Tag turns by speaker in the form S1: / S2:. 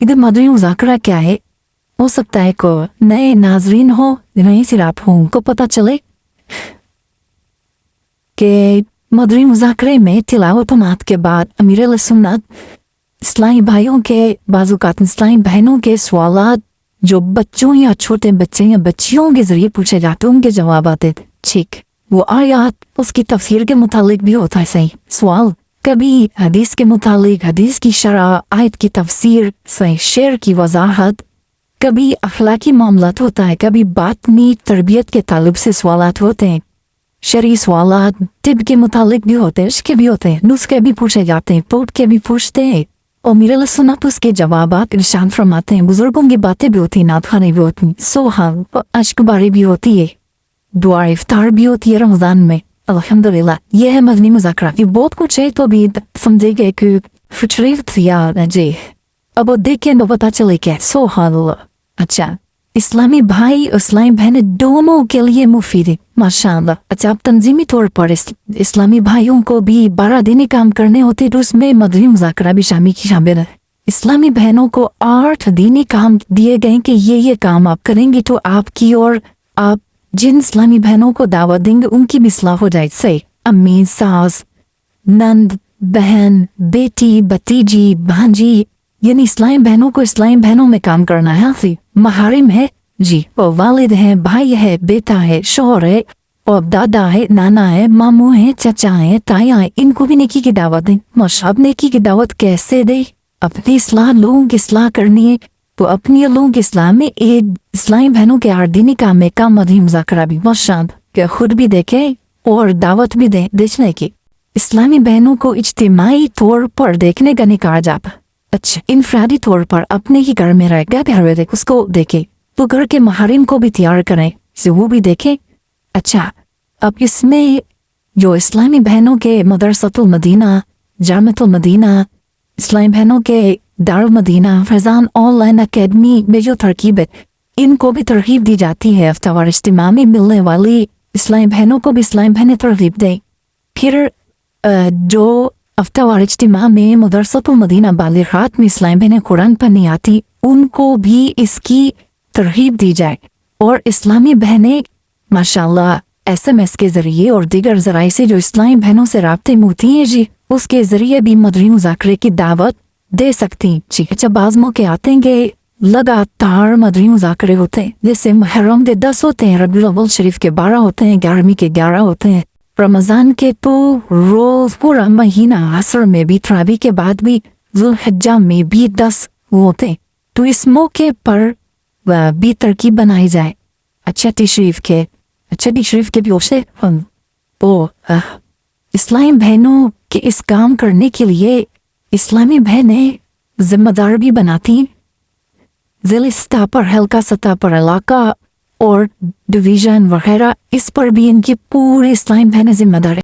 S1: इधर मदरी मुज़ाकरा क्या है? हो सकता है को नए नाजरीन हो, नए सिराप हो, उनको पता चले कि मदरी मुज़ाकरे में तिलावत के बाद अमीर सुन्नत इस्लामी भाइयों के बाज़ुकात इस्लामी बहनों के सवालात जो बच्चों या छोटे बच्चे या बच्चियों के जरिए पूछे जाते उनके जवाब आते थे। ठीक वो आयत उसकी तफसीर के मुतालिक भी होता है सही सवाल, कभी हदीस के मुतालिक हदीस की शरह आयत की तफसीर सही शेर की वजाहत, कभी अखलाकी मामलात होता है, कभी बातनी तरबियत के ताल्लुक से सवालात होते हैं, शरई सवालात तिब के मुतालिक भी होते हैं, इसके भी होते हैं, नुस्खे भी पूछे जाते हैं, पोट के भी पूछते हैं और मेरे सुन्नत उसके जवाबात इरशाद फरमाते हैं। बुजुर्गों की बातें भी होती हैं, नातखाने भी होती हैं, सोहल अश्कबारी भी होती है, दुआ इफ्तार भी होती है रमजान में। अल्हम्दुलिल्लाह ये है मदनी मुज़ाकरा। ये बहुत कुछ है तो भी समझेंगे कि फिटरीत यार जी अब वो देखें तो पता चले क्या सोहल। अच्छा इस्लामी भाई इस्लामी बहनें दोनों के लिए मुफीद है माशाअल्लाह। अच्छा अब तंजीमी तौर पर इस्लामी भाइयों को भी 12 दिन काम करने होते तो उसमें मदनी मुज़ाकरा भी शामिल है। इस्लामी बहनों को 8 दिन काम दिए गए कि ये काम आप करेंगे तो आपकी और आप जिन इस्लामी बहनों को दावत देंगे उनकी भी इस्लाह हो जाए। सही अम्मी सास नंद बहन बेटी भतीजी भांजी यानी इस्लामी बहनों को इस्लामी बहनों में काम करना है। महारिम है जी, वो वालिद है, भाई है, बेटा है, शौहर है और दादा है, नाना है, मामू है, चाचा है, ताया है, इनको भी नेकी की दावत दें। मशहब नेकी की दावत कैसे दे? अपनी इस्लाह लोगों की इस्लाह करनी है तो अपनी लोगों की इस्लाह में एक इस्लामी बहनों के 8 दिन काम में काम मदनी मुज़ाकरा भी मशाद के खुद भी देखे और दावत भी दे देखने की। इस्लामी बहनों को इज्तिमाई तौर पर देखने का नहीं कहा जाता। अच्छा इनफरादी तौर पर अपने ही घर में रहेगा घर देख उसको देखे तो घर के महारिम को भी तैयार करें से वो भी देखे। अच्छा अब इसमें जो इस्लामी बहनों के मदरसतुल मदीना जामतुल मदीना इस्लामी बहनों के दारुल मदीना फैजान ऑनलाइन अकेडमी में जो तरकीब है इनको भी तरकीब दी जाती है। हफ्तावार इज्तिमा में मिलने वाली इस्लामी बहनों को भी इस्लामी बहनें तरकीब दें। फिर जो हफ्तावार इज्तिमा में मदरसतुल मदीना बालिगात में इस्लामी बहनें कुरान पढ़ने आती उनको भी इसकी तरकीब दी जाए और इस्लामी बहनें माशाल्लाह SMS के जरिए और दीगर जराए से जो इस्लामी बहनों से राब्ते में होती हैं जी उसके जरिए भी मदनी मुज़ाकरे की दावत दे सकती। जी अच्छा बाज़ मौके आते हैं कि लगातार मदनी मुज़ाकरे होते हैं, जैसे मुहर्रम के 10 होते हैं, रबीउल अव्वल शरीफ के 12 होते हैं, 11वीं के 11 होते हैं, रमज़ान के तो रोज पूरा महीना असर में भी तरावी के बाद भी ज़ुल्हिज्जा में भी 10 होते। तो इस मौके पर भी तरकीब बनाई जाए। अच्छा तशरीफ के भी उसे इस्लामी बहनों के इस काम करने के लिए इस्लामी बहनें जिम्मेदार भी बनाती ज़िला सतह पर हल्का सतह पर इलाका और डिवीज़न वगैरह इस पर भी इनकी पूरे इस्लामी बहनें जिम्मेदार